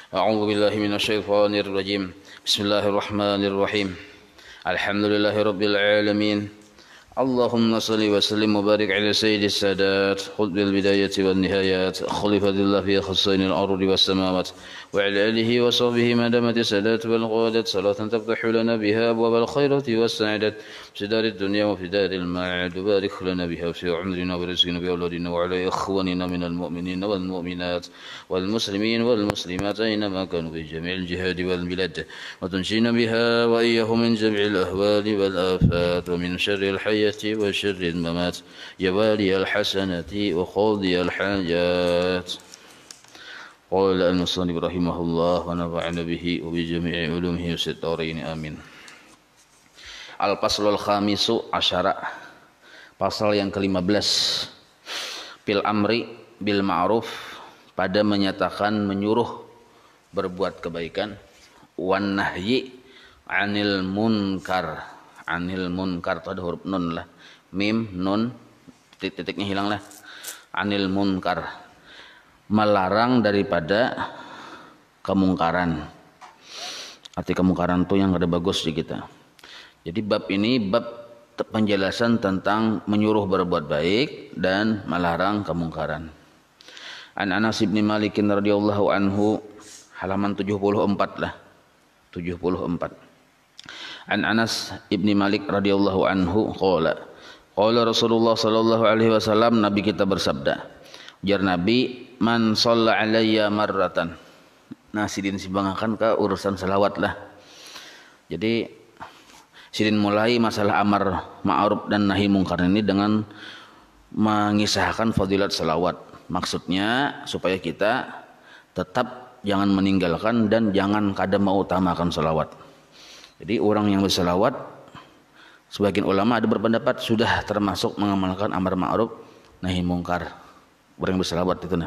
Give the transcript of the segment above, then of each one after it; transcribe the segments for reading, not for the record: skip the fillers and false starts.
أعوذ بالله من الشيطان الرجيم. بسم الله الرحمن الرحيم. الحمد لله رب العالمين. اللهم صل وسلم وبارك على سيد السادات خذ بالبداية والنهايات خليفة الله في خصين الأرض والسماوات وعلى آله وصحبه ما دامت السادات والقادة صلاة تفتح لنا بها أبواب الخيرات والسعادة في دار الدنيا وفي دار المعاد بارك لنا بها في عمرنا ورزقنا بأولادنا وعلى إخواننا من المؤمنين والمؤمنات والمسلمين والمسلمات أينما كانوا في جميع الجهاد والبلاد وتنجينا بها وإياهم من جميع الأهوال والآفات ومن شر الحياة وشر الممات يا والي الحسنة وقاضي الحاجات. قال المصنف رحمه الله ونفعنا به وبجميع علومه في الدارين آمين. Al-Faslul Khamisu Asyara, pasal yang ke-15, Fil amri bil ma'ruf, pada menyatakan menyuruh berbuat kebaikan, wan nahyi anil munkar. Anil munkar itu ada huruf nun lah, mim nun titiknya hilang lah. Anil munkar, melarang daripada kemungkaran. Arti kemungkaran itu yang ada bagus di kita. Jadi bab ini bab penjelasan tentang menyuruh berbuat baik dan melarang kemungkaran. An Anas bin Malik radhiyallahu anhu, halaman 74 lah. 74. An Anas bin Malik radhiyallahu anhu qala Rasulullah sallallahu alaihi wasallam, Nabi kita bersabda, jar Nabi, man shalla alayya marratan. Nah, sidin sibangakan ke urusan salawat lah. Jadi sidin mulai masalah amar ma'ruf dan nahi mungkar ini dengan mengisahkan fadilat salawat. Maksudnya supaya kita tetap jangan meninggalkan dan jangan kadang mengutamakan salawat. Jadi orang yang bersalawat, sebagian ulama ada berpendapat sudah termasuk mengamalkan amar ma'ruf nahi mungkar. Orang yang bersalawat itu nah.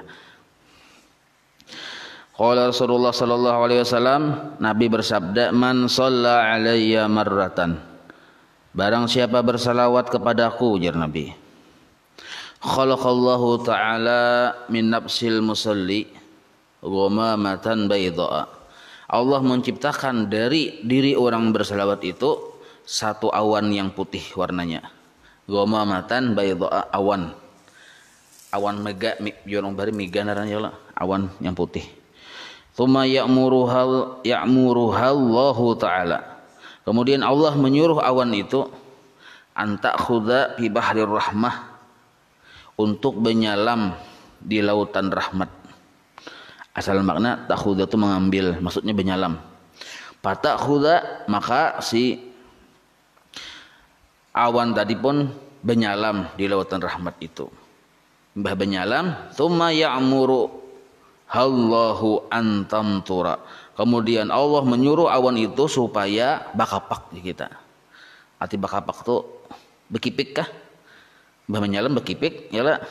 Qala Rasulullah sallallahu alaihi wasallam, Nabi bersabda, man shalla alayya marratan, barang siapa bersalawat kepadaku, jar Nabi, khalaqallahu ta'ala min nafsil musalli ghamamatan bayda'a, Allah menciptakan dari diri orang bersalawat itu satu awan yang putih warnanya. Ghamamatan bayda'a, awan mega yorong bari mega naranya awan yang putih. Tsumma ya'muruha Allahu ta'ala, kemudian Allah menyuruh awan itu anta khudha fi bahrir rahmah, untuk menyelam di lautan rahmat. Asal makna takhudha itu mengambil, maksudnya menyelam. Fatakhudha, maka si awan tadi pun menyelam di lautan rahmat itu. Mbah menyelam, tsumma ya'muru Allahu antamtura, kemudian Allah menyuruh awan itu supaya bakapak di kita. Arti bakapak itu bekipik kah? Mbah menyelam bekipik ya lah.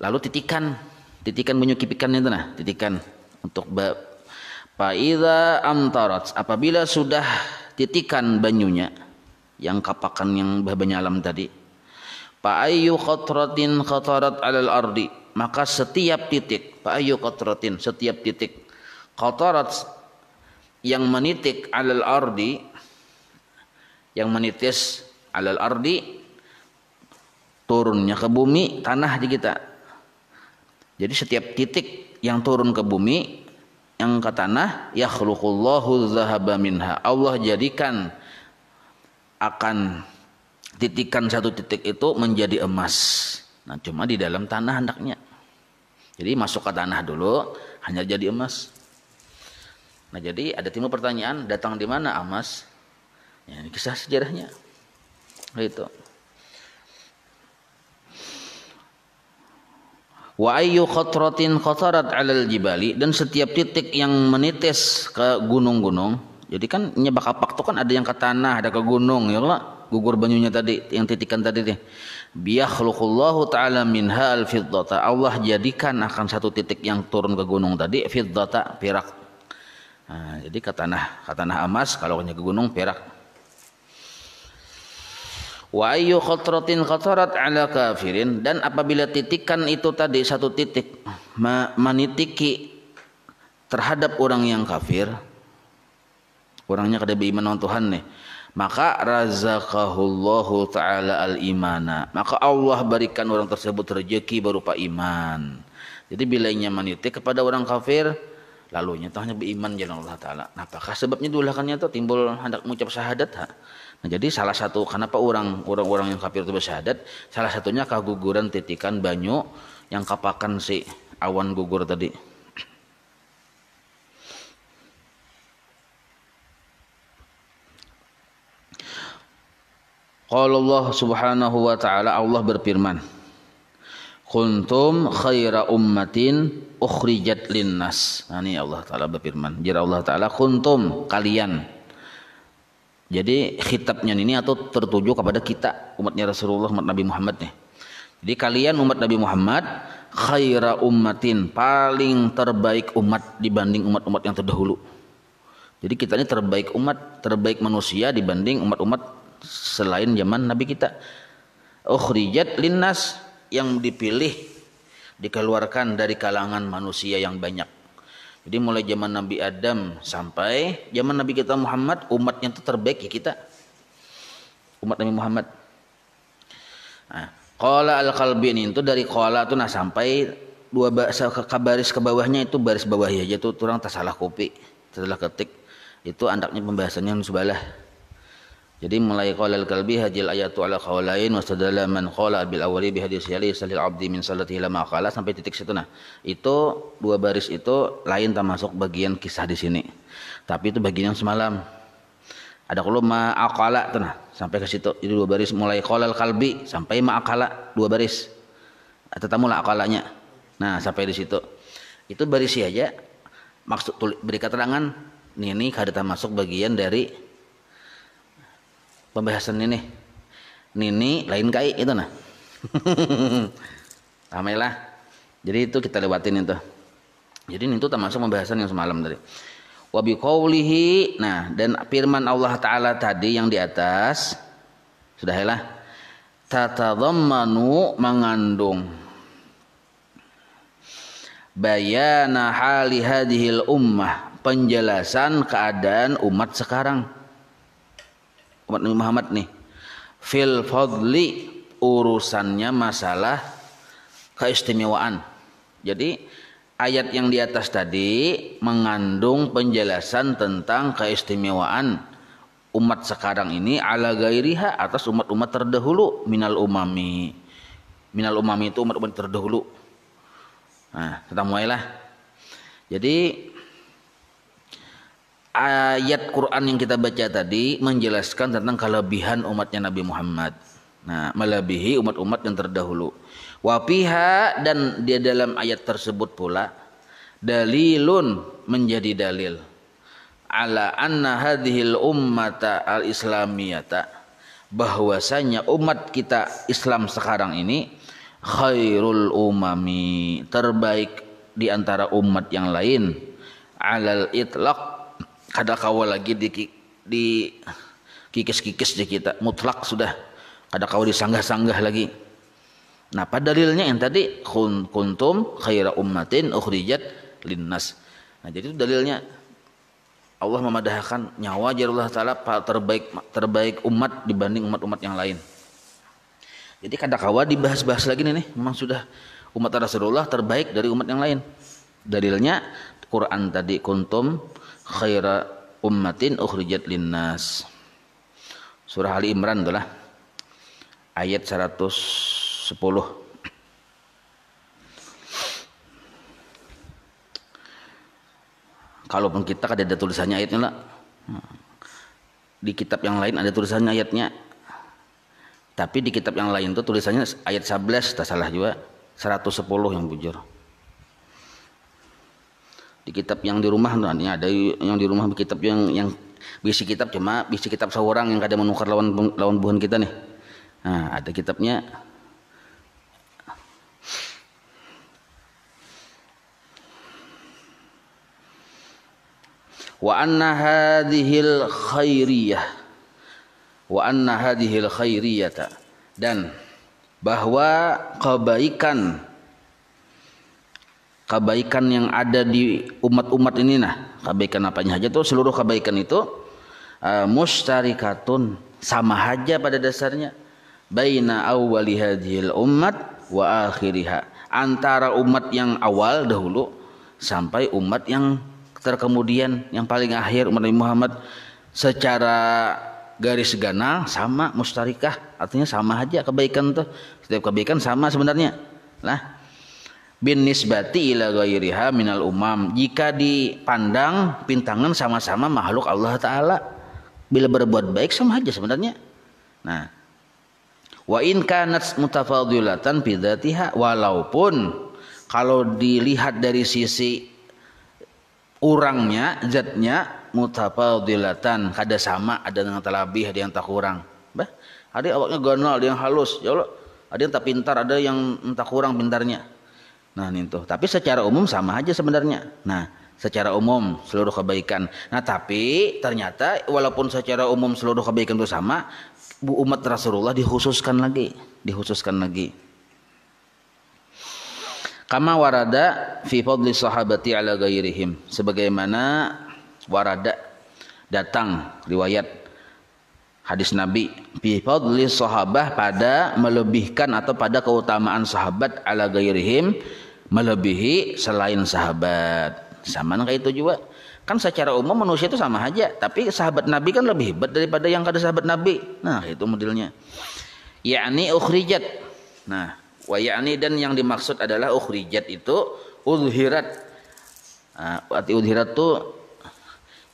lalu titikan menyukipikan itu nah, titikan untuk faidza amtarat, apabila sudah titikan banyunya yang kapakan yang mbah menyelam tadi, fa ayyu qatratin khatarat alal ardi, maka setiap titik, fa ayyu qatratin, setiap titik, khatarat yang menitik alal ardi, yang menitis alal ardi, turunnya ke bumi, tanah di kita. Jadi setiap titik yang turun ke bumi, yang ke tanah, yakhluqullahu dzahaba minha, Allah jadikan akan titikan satu titik itu menjadi emas. Nah, cuma di dalam tanah hendaknya. Jadi masuk ke tanah dulu, hanya jadi emas. Nah, jadi ada timbul pertanyaan, datang di mana emas? Ya, ini kisah sejarahnya. Itu. Wa ayyu khatratin khatarat 'alal jibali, dan setiap titik yang menitis ke gunung-gunung. Jadi kan nyebak-apak itu kan ada yang ke tanah, ada ke gunung, ya Allah. Gugur banyunya tadi, yang titikan tadi nih. Biyakhluqullahu ta'ala minha al-fiddata, Allah jadikan akan satu titik yang turun ke gunung tadi fiddata, perak. Nah, jadi ke tanah emas, kalau ke gunung perak. Wa ayyu qatratin qatarat ala kafirin, dan apabila titikan itu tadi satu titik menitiki terhadap orang yang kafir, orangnya kada beriman dengan Tuhan nih, maka razaqahullahu taala al-imana, maka Allah berikan orang tersebut rezeki berupa iman. Jadi bila ia menitik kepada orang kafir, lalu nyatanya beriman jalan Allah taala. Nah, apakah sebabnya dulakannya itu timbul hendak mengucap syahadat? Nah, jadi salah satu kenapa orang-orang yang kafir itu bersyahadat, salah satunya keguguran titikan banyu yang kapakan si awan gugur tadi. Qala Allah Subhanahu wa taala, Allah berfirman, kuntum khaira ummatin ukhrijat linnas. Nah, ini Allah taala berfirman, jira Allah taala, kuntum, kalian. Jadi khitabnya ini atau tertuju kepada kita, umatnya Rasulullah, umat Nabi Muhammad nih. Jadi kalian umat Nabi Muhammad khaira ummatin, paling terbaik umat dibanding umat-umat yang terdahulu. Jadi kita ini terbaik umat, terbaik manusia dibanding umat-umat selain zaman Nabi kita. Ukhrijat linnas, yang dipilih, dikeluarkan dari kalangan manusia yang banyak. Jadi mulai zaman Nabi Adam sampai zaman Nabi kita Muhammad, umatnya itu terbaik ya kita, umat Nabi Muhammad. Nah, qala al-qalbi ini itu dari qala itu, nah sampai dua baris ke bawahnya itu baris bawah aja tuh, orang tak salah kopi, setelah ketik itu andaknya pembahasannya sebelah. Jadi mulai qala al-qalbi hajil ayatu ala qawlain wastadalla man qala bil awwali bi hadis yali salil abdi min salatihi lama qala, sampai titik situ. Nah, itu dua baris itu lain termasuk bagian kisah di sini. Tapi itu bagian yang semalam. Ada kalau ma aqala tuh, nah sampai ke situ. Jadi dua baris mulai qala al-qalbi sampai ma aqala, dua baris. Atau mula aqalanya. Nah, sampai di situ. Itu baris aja. Maksud beri keterangan ini kada termasuk bagian dari pembahasan ini lain kai itu nah. Ramailah. Jadi itu kita lewatin itu. Jadi itu termasuk pembahasan yang semalam tadi. Wa biqaulihi, nah dan firman Allah taala tadi yang di atas sudah ya lah, tatadhammanu, mengandung bayana hali hadhil ummah, penjelasan keadaan umat sekarang, umat Nabi Muhammad nih, fil fadli, urusannya masalah keistimewaan. Jadi ayat yang di atas tadi mengandung penjelasan tentang keistimewaan umat sekarang ini ala gairiha, atas umat-umat terdahulu, minal umami. Minal umami itu umat-umat terdahulu. Nah, kita mulailah. Jadi ayat Quran yang kita baca tadi menjelaskan tentang kelebihan umatnya Nabi Muhammad. Nah, melebihi umat-umat yang terdahulu. Wafiha, dan dia dalam ayat tersebut pula dalilun, menjadi dalil ala anna hadhil ummata al-islamiyata, bahwasanya umat kita Islam sekarang ini khairul umami, terbaik di antara umat yang lain, alal itlaq, kada kawal lagi di kikis-kikis di kita, mutlak sudah, kada kawal disanggah-sanggah lagi. Nah, pada dalilnya yang tadi kuntum khaira ummatin ukhrijat linnas. Nah, jadi itu dalilnya Allah memadahkan nyawa Allah taala terbaik umat dibanding umat-umat yang lain. Jadi kada kawa dibahas-bahas lagi nih, memang sudah umat Rasulullah terbaik dari umat yang lain. Dalilnya Quran tadi, kuntum khaira ummatin ukhrijat linnas. Surah Ali Imran itulah ayat 110. Kalaupun kita kan ada tulisannya ayatnya lah. Di kitab yang lain ada tulisannya ayatnya. Tapi di kitab yang lain tuh tulisannya ayat 11, tak salah juga 110 yang bujur. Di kitab yang di rumah artinya ada yang di rumah, kitab yang bisi kitab cuma bisi kitab seorang yang kada menukar lawan buhan kita nih. Nah, ada kitabnya. Wa anna hadhil khairiyah, wa anna hadhil khairiyata, dan bahwa kebaikan yang ada di umat-umat ini, nah kebaikan apanya aja tuh, seluruh kebaikan itu mustarikatun, sama aja pada dasarnya, baina awwali hadhil ummat wa akhiriha, antara umat yang awal dahulu sampai umat yang terkemudian, yang paling akhir umat Nabi Muhammad, secara garis ganal sama, mustarikah artinya sama aja kebaikan tuh, setiap kebaikan sama sebenarnya. Nah, bin nisbati ila ghairiha minal umam, jika dipandang pintangan sama-sama makhluk Allah Ta'ala, bila berbuat baik sama aja sebenarnya. Nah, wa in kanat mutafadilatan bidzatiha, walaupun kalau dilihat dari sisi orangnya, zatnya, mutafadilatan, kada sama, ada yang terlebih, ada yang tak kurang. Ada yang awaknya ganal, ada yang halus, ya Allah, ada yang tak pintar, ada yang tak kurang pintarnya. Nah itu, tapi secara umum sama aja sebenarnya. Nah, secara umum seluruh kebaikan. Nah, tapi ternyata walaupun secara umum seluruh kebaikan itu sama, umat Rasulullah dikhususkan lagi. Kama warada fi fadli sahabati ala ghairihim, sebagaimana warada datang riwayat hadis Nabi fi fadli sahabah, pada melebihkan atau pada keutamaan sahabat, ala ghairihim, melebihi selain sahabat. Sama kayak itu juga kan, secara umum manusia itu sama aja, tapi sahabat Nabi kan lebih hebat daripada yang kada sahabat Nabi. Nah itu modelnya, yakni ukhrijat. Nah, wa yakni, dan yang dimaksud adalah ukhrijat itu udhirat. Arti udhirat itu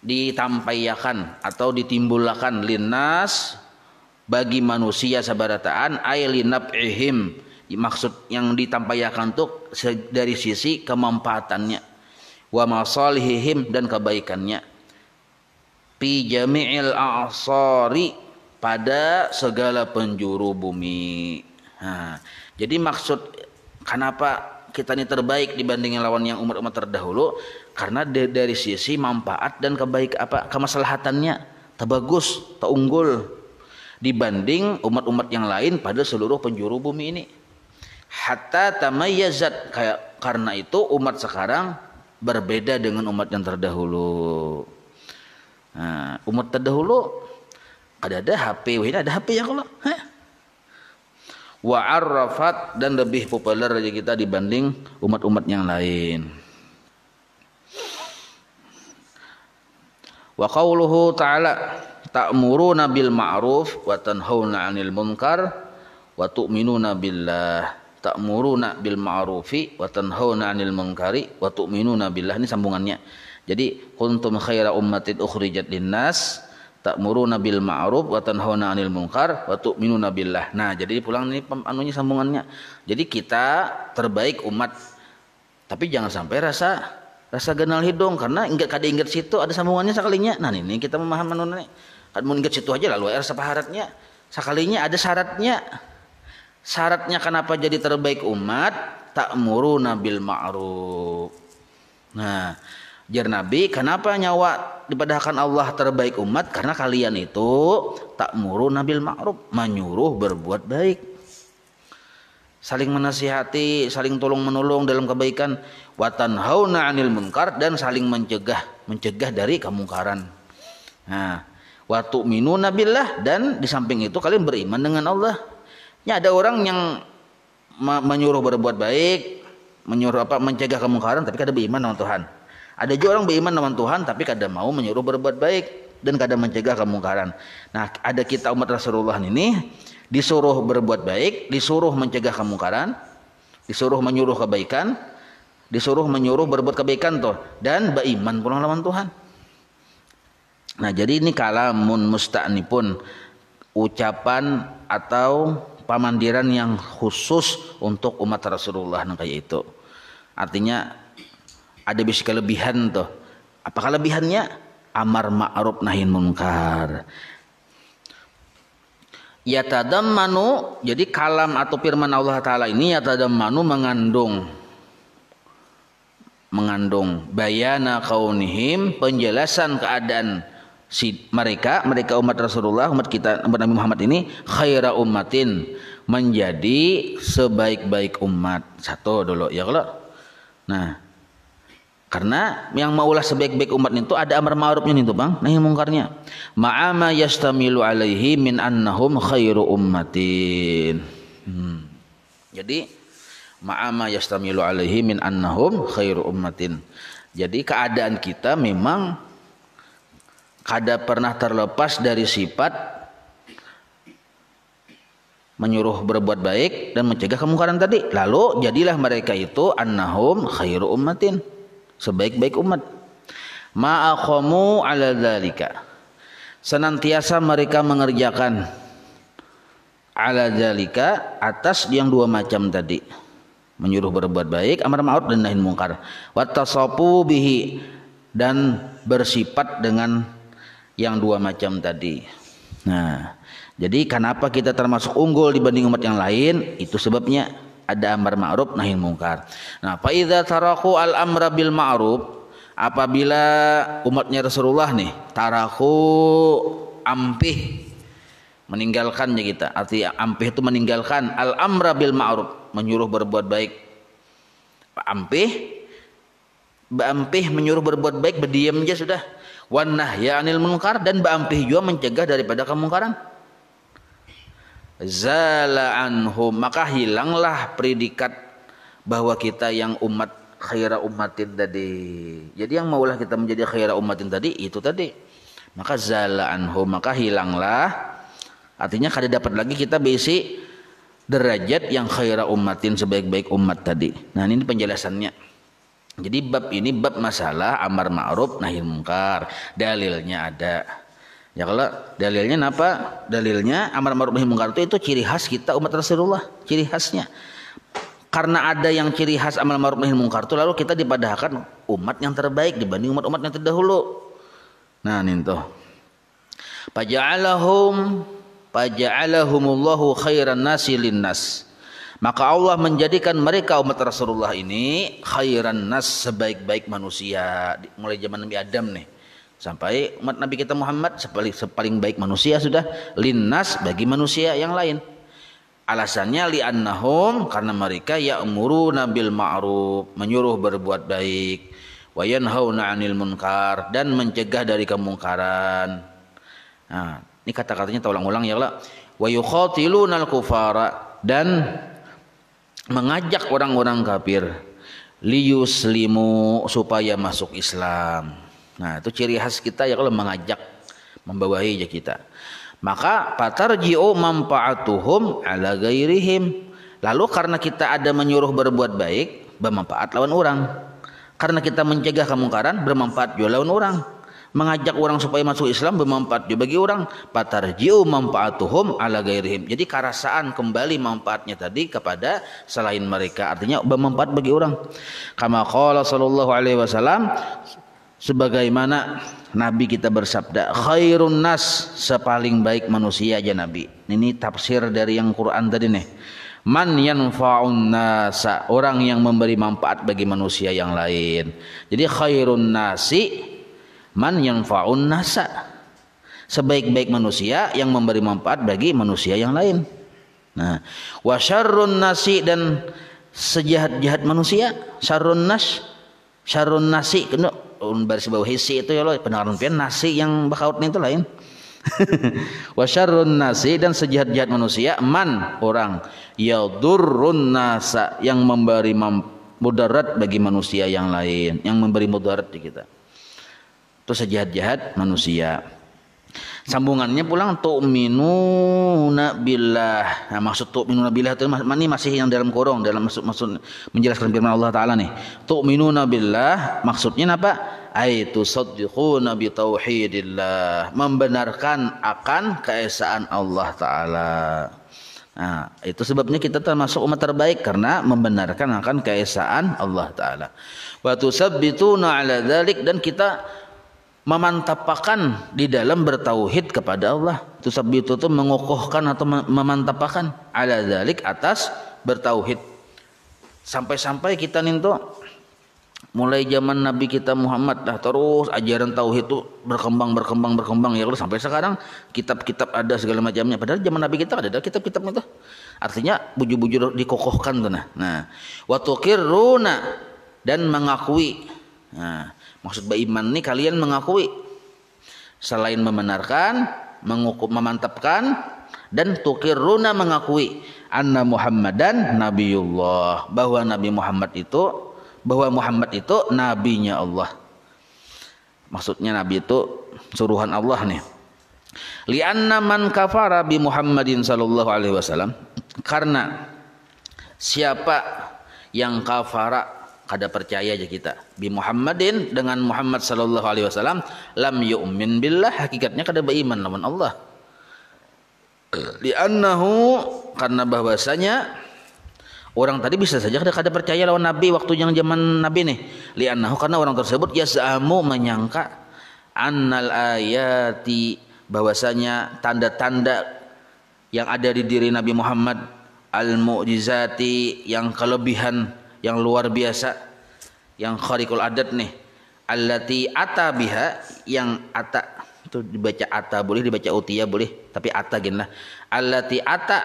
ditampaikan atau ditimbulkan, linnas, bagi manusia sabarataan, ay linab'ihim, maksud yang ditampaikan tuh dari sisi kemanfaatannya, wa masalihihim, dan kebaikannya, fi jami'il a'sari, pada segala penjuru bumi. Nah, jadi maksud kenapa kita ini terbaik dibandingin lawan yang umat-umat terdahulu, karena dari sisi manfaat dan kemaslahatannya terbagus, terunggul dibanding umat-umat yang lain pada seluruh penjuru bumi ini. Hatta tamayyazat, karena itu umat sekarang berbeda dengan umat yang terdahulu. Nah, umat terdahulu ada HP, ini ada HP ya kalau. Wa arrafat, dan lebih populer dari kita dibanding umat-umat yang lain. Wa qauluhu ta'ala, ta'muruna bil ma'ruf wa tanhauna 'anil munkar wa tu'minuna billah. Ta'muruna bil ma'rufi wa tanhauna 'anil munkari wa tu'minuna billah. Ini sambungannya. Jadi kuntum khaira ummatin ukhrijat linnas ta'muruna bil ma'ruf wa tanhauna 'anil munkar wa tu'minuna billah. Nah, jadi pulang ini anunya sambungannya. Jadi kita terbaik umat. Tapi jangan sampai rasa genal hidung, karena kada ingat situ ada sambungannya sekalinya. Nah, ini kita memahami anu ini. Kan mau ingat situ aja lalu rasa paharatnya. Sekalinya ada syaratnya. Syaratnya kenapa jadi terbaik umat? Ta'muruna bil ma'ruf. Nah, jar Nabi, kenapa nyawa dipadahkan Allah terbaik umat? Karena kalian itu ta'muruna bil ma'ruf, menyuruh berbuat baik, saling menasihati, saling tolong menolong dalam kebaikan, wa tanhauna 'anil munkar, dan saling mencegah dari kemungkaran. Nah, wa tu'minuna billah, dan di samping itu kalian beriman dengan Allah. Ya, ada orang yang menyuruh berbuat baik, mencegah kemungkaran, tapi kada beriman dengan Tuhan. Ada juga orang beriman dengan Tuhan tapi kada mau menyuruh berbuat baik dan kada mencegah kemungkaran. Nah, ada kita umat Rasulullah ini disuruh berbuat baik, disuruh mencegah kemungkaran, disuruh menyuruh kebaikan, disuruh menyuruh berbuat kebaikan tuh, dan beriman pulang lawan Tuhan. Nah, jadi ini kalamun musta'nipun, ucapan atau pamandiran yang khusus untuk umat Rasulullah kayak itu. Artinya ada bisa kelebihan tuh. Apa kelebihannya? Amar ma'ruf nahi munkar. Yatadammanu, jadi kalam atau firman Allah Ta'ala ini yatadammanu mengandung bayana kaunihim, penjelasan keadaan mereka umat Rasulullah, umat kita, umat Nabi Muhammad ini khaira ummatin, menjadi sebaik-baik umat. Satu dulu ya kalau. Nah, karena yang maulah sebaik-baik umat itu ada amar ma'rufnya itu Bang, nahi mungkarnya. Ma'ama yastamilu alaihi min annahum khairu ummatin. Jadi ma'ama yastamilu alaihi min annahum khairu ummatin. Jadi keadaan kita memang kada pernah terlepas dari sifat menyuruh berbuat baik dan mencegah kemungkaran tadi. Lalu jadilah mereka itu annahum khairu ummatin, sebaik-baik umat. Ma'aqamu ala dzalika, senantiasa mereka mengerjakan ala dzalika, atas yang dua macam tadi, menyuruh berbuat baik, amar ma'ruf dan nahi munkar. Wattasafu bihi, dan bersifat dengan yang dua macam tadi. Nah, jadi kenapa kita termasuk unggul dibanding umat yang lain? Itu sebabnya ada amar ma'ruf nahi munkar. Nah, fa idza taraku al amra bil ma'ruf, apabila umatnya Rasulullah nih taraku ampih, meninggalkannya kita. Arti ampih itu meninggalkan al amra bil ma'ruf, menyuruh berbuat baik. Ampih menyuruh berbuat baik, berdiam aja sudah. Wan nahya anil munkar, dan ba'ampih juga mencegah daripada kemungkaran. Zala anhum, maka hilanglah predikat bahwa kita yang umat khaira ummatin tadi. Jadi yang maulah kita menjadi khaira ummatin tadi itu tadi. Maka zala anhum, maka hilanglah. Artinya kada dapat lagi kita bisi derajat yang khaira ummatin, sebaik-baik umat tadi. Nah, ini penjelasannya. Jadi bab ini bab masalah amar ma'ruf nahi munkar. Dalilnya ada. Ya kalau dalilnya apa? Dalilnya amar ma'ruf nahi munkar itu ciri khas kita umat Rasulullah, ciri khasnya. Karena ada yang ciri khas amar ma'ruf nahi munkar itu, lalu kita dipadahkan umat yang terbaik dibanding umat-umat yang terdahulu. Nah, ini tuh. Faja'alahumullahu khairan nasi linnas. Maka Allah menjadikan mereka umat Rasulullah ini khairan nas, sebaik-baik manusia, mulai zaman Nabi Adam nih sampai umat Nabi kita Muhammad sepaling baik manusia sudah, linnas, bagi manusia yang lain. Alasannya li'annahum, karena mereka ya'muruna bil ma'ruf, menyuruh berbuat baik, wa yanhauna 'anil munkar, dan mencegah dari kemungkaran. Nah, ini kata-katanya kita ulang-ulang ya Allah. Wa yukhatilunal kufara, dan mengajak orang-orang kafir liyuslimu, supaya masuk Islam. Nah, itu ciri khas kita ya kalau mengajak, membawahi ya kita. Maka patarji'u manfaatuhum ala ghairihim. Lalu karena kita ada menyuruh berbuat baik, bermanfaat lawan orang. Karena kita mencegah kemungkaran, bermanfaat juga lawan orang. Mengajak orang supaya masuk Islam, bermanfaat juga bagi orang. Patarji'u manfaatuhum ala ghairihim. Jadi kerasaan kembali manfaatnya tadi kepada selain mereka. Artinya bermanfaat bagi orang. Kama qala sallallahu alaihi wasallam, sebagaimana Nabi kita bersabda, khairun nas, sepaling baik manusia aja Nabi. Ini tafsir dari yang Quran tadi nih. Man yanfa'un nasa, orang yang memberi manfaat bagi manusia yang lain. Jadi khairun nasi man yanfa'un nasa, sebaik-baik manusia yang memberi manfaat bagi manusia yang lain. Nah, wa syarrun nasi, dan sejahat-jahat manusia, syarrun nasi kena baris bawah hisi itu ya loh, pendengaran pian nasi yang bakaut itu lain. Wa syarrun nasi, dan sejahat-jahat manusia, man, orang, yadurrun nasa, yang memberi mudarat bagi manusia yang lain, yang memberi mudarat di kita. Itu sejahat-jahat manusia. Sambungannya pulang tu'minuna billah. Nah, maksud tu'minuna billah itu ini masih yang dalam kurung, dalam maksud menjelaskan firman Allah Ta'ala nih. Tu'minuna billah maksudnya apa? Aitu saddiquna bi tauhidillah, membenarkan akan keesaan Allah Ta'ala. Nah, itu sebabnya kita termasuk umat terbaik, karena membenarkan akan keesaan Allah Ta'ala. Wa tusabbituna ala dzalik, dan kita memantapkan di dalam bertauhid kepada Allah. Tusabbitu itu mengokohkan atau memantapkan, ala dzalik, atas bertauhid. Sampai-sampai kita ninto mulai zaman Nabi kita Muhammad dah terus ajaran tauhid itu berkembang ya Allah, sampai sekarang kitab-kitab ada segala macamnya. Padahal zaman Nabi kita ada kitab-kitab itu. Artinya bujur-bujur dikokohkan tuh nah. Wa tuqirruna, dan mengakui. Nah, maksud beriman ini kalian mengakui selain membenarkan, memantapkan, dan tuqirruna mengakui anna Muhammadan nabiyullah, bahwa Muhammad itu nabinya Allah. Maksudnya nabi itu suruhan Allah nih. Lianna man kafara bi Muhammadin sallallahu alaihi wasallam, karena siapa yang kafara kada percaya aja kita bi Muhammadin dengan Muhammad sallallahu alaihi wasallam, lam yu'min billah, hakikatnya kada beriman lawan Allah. Li'annahu, karena bahwasanya orang tadi bisa saja kada percaya lawan Nabi waktu yang zaman Nabi nih. Li'annahu, karena orang tersebut yaz'amu, menyangka, annal ayati, bahwasanya tanda-tanda yang ada di diri Nabi Muhammad, al-mu'jizati, yang kelebihan yang luar biasa, yang khariqul adat nih, allati ata biha, yang ata itu dibaca ata boleh, dibaca utia boleh, tapi ata genlah. Allati ata,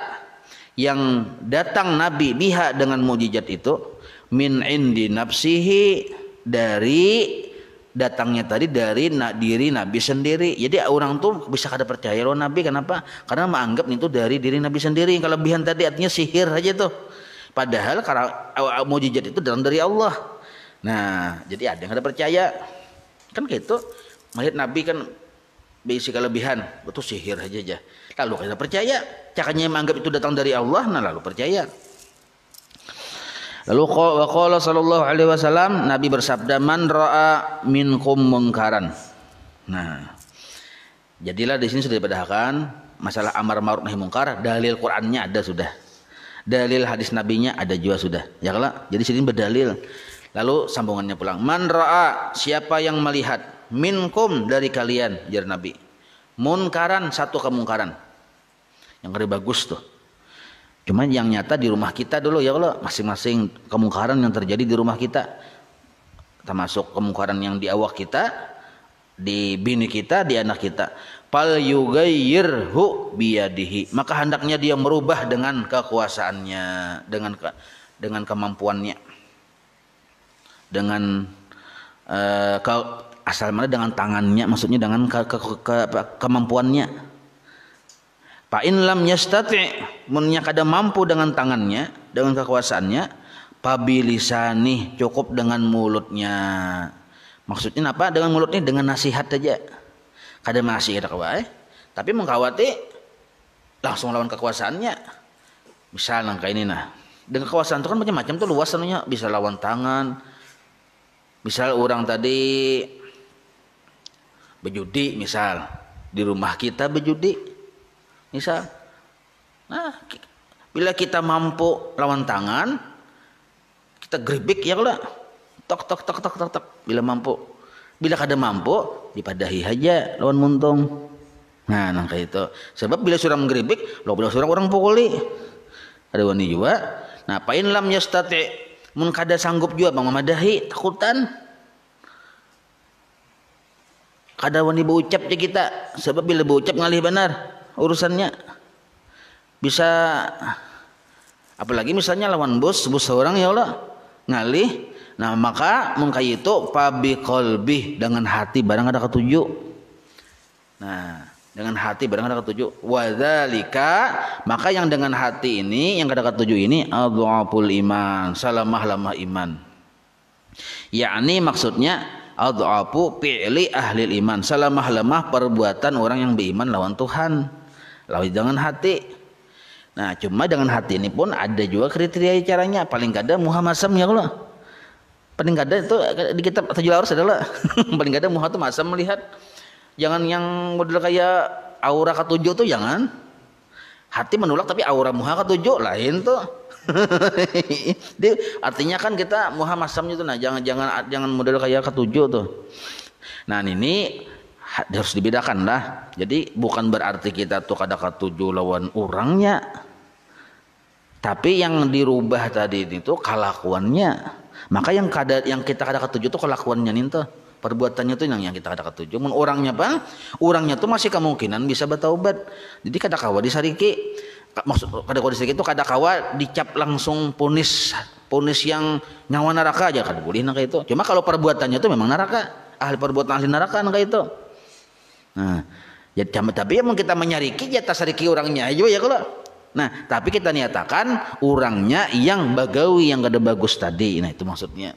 yang datang Nabi biha dengan mukjizat itu, min indi nafsihi, dari datangnya tadi dari diri Nabi sendiri. Jadi orang tuh bisa kada percaya loh Nabi, kenapa? Karena menganggap itu dari diri Nabi sendiri. Yang kelebihan tadi artinya sihir aja tuh. Padahal karena mukjizat itu datang dari Allah. Nah, jadi ada yang kada percaya. Kan gitu. Melihat Nabi kan berisi kelebihan, itu sihir aja. Lalu kada percaya. Cakanya menganggap itu datang dari Allah, nah lalu percaya. Lalu qala sallallahu alaihi wasallam, Nabi bersabda, man ra'a minkum mungkaran. Nah, jadilah di sini sudah dipadahkan masalah amar ma'ruf nahi mungkar, dalil Qur'annya ada sudah. Dalil hadis nabinya ada juga sudah. Ya kalau jadi sini berdalil. Lalu sambungannya pulang. Man ra'a, siapa yang melihat, minkum, dari kalian, jar Nabi, munkaran, satu kemungkaran. Yang lebih bagus tuh. Cuma yang nyata di rumah kita dulu ya Allah, masing-masing kemungkaran yang terjadi di rumah kita, termasuk kemungkaran yang di awak kita, di bini kita, di anak kita. Fal yughayyirhu biyadihi, maka hendaknya dia merubah dengan kekuasaannya, dengan kemampuannya, dengan asal mana dengan tangannya, maksudnya dengan kemampuannya. Fa in lam yastati', munnya kada mampu dengan tangannya, dengan kekuasaannya, pabilisani, cukup dengan mulutnya. Maksudnya apa? Dengan mulutnya, dengan nasihat aja. Kada masih kada kawae, tapi mengkawati langsung lawan kekuasaannya. Misal nang kayak ini nah. Dengan kekuasaan itu kan macam-macam tuh, luas anunya, bisa lawan tangan. Misal orang tadi berjudi, misal di rumah kita berjudi. Misal, nah, bila kita mampu lawan tangan, kita gerbik ya kalau tok. Bila mampu, bila kada mampu, dipadahi aja lawan muntung. Nah, kayak itu. Sebab bila surang menggerbik, lo bila surang orang pukuli. Ada wani juga. Nah, pain lam yastati, mun kada sanggup juga bang memadahi, takutan. Kada wani berucap je kita, sebab bila berucap ngalih benar urusannya, bisa apalagi misalnya lawan bos seorang ya Allah ngalih. Nah maka mun kaya itu pabi qalbi, dengan hati barang ada ketujuh. Nah dengan hati barang ada ketujuh. Wadzalika, maka yang dengan hati ini, yang ada ketujuh ini, adhaful iman, salamah-lamah iman. Yakni maksudnya adhafu fi'li ahli iman, salamah-lamah perbuatan orang yang beriman lawan Tuhan. Lalu dengan hati. Nah cuma dengan hati ini pun ada juga kriteria caranya. Paling kada muha masam ya Allah. Paling kada itu di kitab Tajul Arus adalah paling kada muha itu masam melihat. Jangan yang model kayak aura ketujuh tuh jangan. Hati menolak tapi aura muha ketujuh lain tuh. Artinya kan kita muha masam itu, nah jangan model kayak ketujuh tuh. Nah ini harus dibedakan lah. Jadi bukan berarti kita tuh kada ketujuh lawan orangnya, tapi yang dirubah tadi itu kelakuannya. Maka yang kita kada ketuju tuh kelakuannya nih tuh, perbuatannya tuh yang kita kada ketuju. Mun orangnya bang, orangnya tuh masih kemungkinan bisa bertaubat. Jadi kada kawa disariki. Maksud kada kawa disariki itu kada kawa dicap langsung punis yang nyawa neraka aja kada boleh nang itu. Cuma kalau perbuatannya tuh memang neraka, perbuatan ahli neraka nang itu. Nah, ya tapi ya kita menyariki ya tasariki orangnya aja ya kalau. Nah, tapi kita nyatakan orangnya yang bagawi yang kada bagus tadi. Nah, itu maksudnya.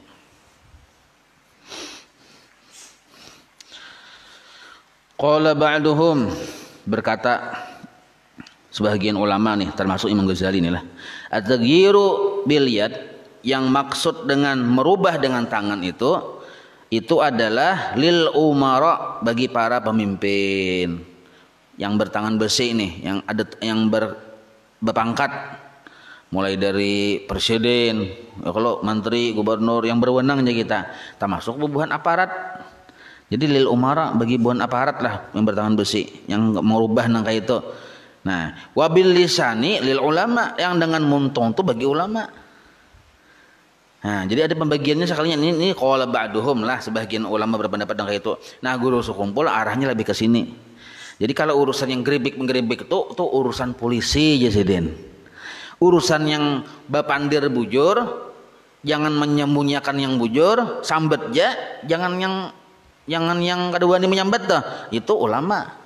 Qala ba'duhum, berkata sebagian ulama nih termasuk Imam Ghazali nih lah. At-taghyiru bil yad, yang maksud dengan merubah dengan tangan itu adalah lil umara, bagi para pemimpin yang bertangan besi nih, yang berpangkat mulai dari presiden, kalau menteri, gubernur yang berwenang aja kita, termasuk bubuhan aparat. Jadi lil umara, bagi bubuhan aparat lah yang bertangan besi, yang merubah nang kayak itu. Nah, wabil lisani lil ulama, yang dengan muntong tuh bagi ulama. Nah, jadi ada pembagiannya sekalinya ini qala ba'duhum lah, sebagian ulama berpendapat dengan itu. Nah, guru sekumpul arahnya lebih ke sini. Jadi kalau urusan yang geribik itu urusan polisi Jasiden. Urusan yang bapandir bujur, jangan menyembunyikan yang bujur, sambet ya, jangan yang kedua ini menyambat dah, itu ulama.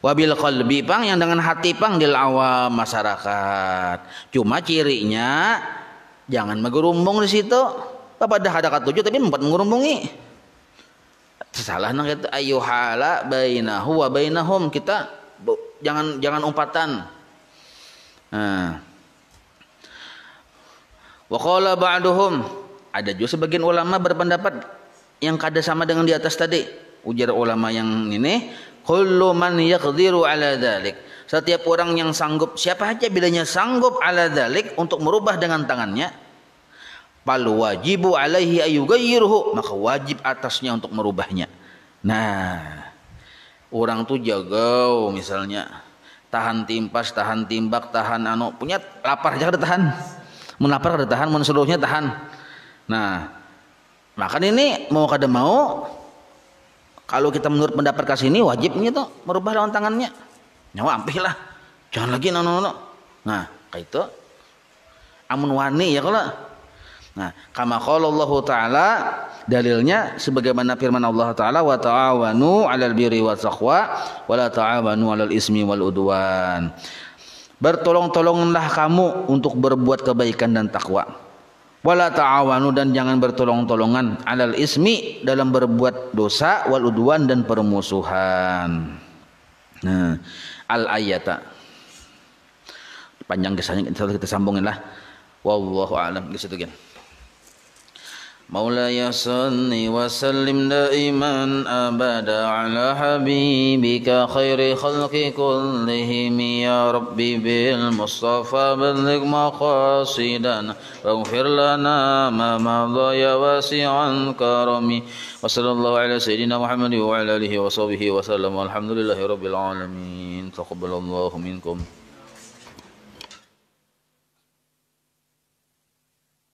Wabil qalbi pang, yang dengan hati pang dil awam masyarakat. Cuma cirinya jangan megerumbung di situ. Bapak dah ada katujuh tapi membuat mengerumbungi. Salah nang itu ayyuhala bainahu wa bainahum, kita jangan umpatan. Nah. Wa qala ba'duhum, ada juga sebagian ulama berpendapat yang kada sama dengan di atas tadi. Ujar ulama yang ini, kullu man yaqdiru ala dzalik, setiap orang yang sanggup, siapa aja bilanya sanggup ala dzalik, untuk merubah dengan tangannya, fal wajibu alaihi ayyughayyirhu, maka wajib atasnya untuk merubahnya. Nah, orang tuh jago misalnya tahan timpas, tahan timbak, tahan punya lapar aja kada tahan. Mun lapar kada tahan, mun seluruhnya tahan. Nah, maka ini mau kada mau, kalau kita menurut pendapat kasini wajibnya tuh merubah lawan tangannya. Nyawa ampih lah, jangan lagi nono. Nah, kayak itu amun wani ya kalau. Nah, kama qala Allah Ta'ala, dalilnya sebagaimana firman Allah Ta'ala, wa ta'awanu 'alal birri wat taqwa wa la ta'awanu 'alal ismi wal udwan. Bertolong-tolonglah kamu untuk berbuat kebaikan dan takwa. Wala ta'awanu, dan jangan bertolong-tolongan 'alal ismi, dalam berbuat dosa, wal udwan, dan permusuhan. Nah, al ayata. Panjang kisahnya, kita sambungin lah. Wallahu a'lam. Gitu kan. مولاي صل وسلم دائما أبدا على حبيبك خير خلق كلهم يا ربي بالمصطفى بلغ مقاصدنا واغفر لنا ما مضى يا واسع الكرم وصلى الله على سيدنا محمد وعلى آله وصحبه وسلم والحمد لله رب العالمين تقبل الله منكم.